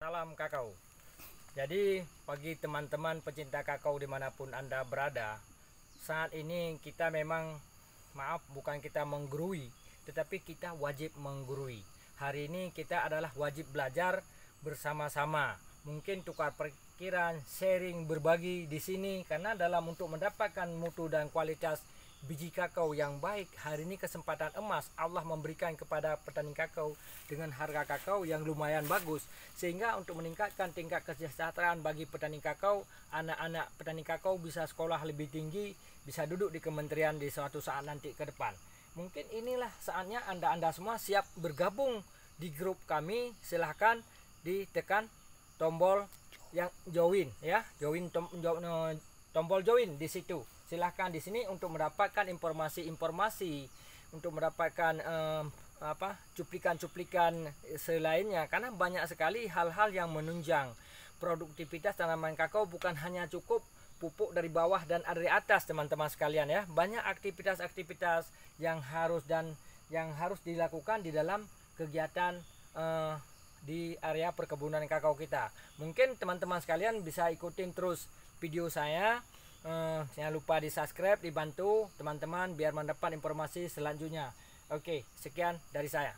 Salam kakao. Jadi bagi teman-teman pecinta kakao dimanapun Anda berada, saat ini kita memang, maaf, bukan kita menggurui, tetapi kita wajib menggurui. Hari ini kita adalah wajib belajar bersama-sama. Mungkin tukar pikiran, sharing, berbagi di sini, karena dalam untuk mendapatkan mutu dan kualitas biji kakao yang baik, hari ini kesempatan emas Allah memberikan kepada petani kakao dengan harga kakao yang lumayan bagus, sehingga untuk meningkatkan tingkat kesejahteraan bagi petani kakao, anak-anak petani kakao bisa sekolah lebih tinggi, bisa duduk di kementerian di suatu saat nanti ke depan. Mungkin inilah saatnya Anda semua siap bergabung di grup kami. Silahkan ditekan tombol yang join ya, tombol join di situ. Silahkan di sini untuk mendapatkan informasi-informasi, untuk mendapatkan cuplikan-cuplikan selainnya, karena banyak sekali hal-hal yang menunjang produktivitas tanaman kakao. Bukan hanya cukup pupuk dari bawah dan dari atas, teman-teman sekalian ya. Banyak aktivitas-aktivitas yang harus dilakukan di dalam kegiatan di area perkebunan kakao kita. Mungkin teman-teman sekalian bisa ikutin terus video saya. Jangan lupa di subscribe, dibantu teman-teman biar mendapat informasi selanjutnya. Oke, sekian dari saya.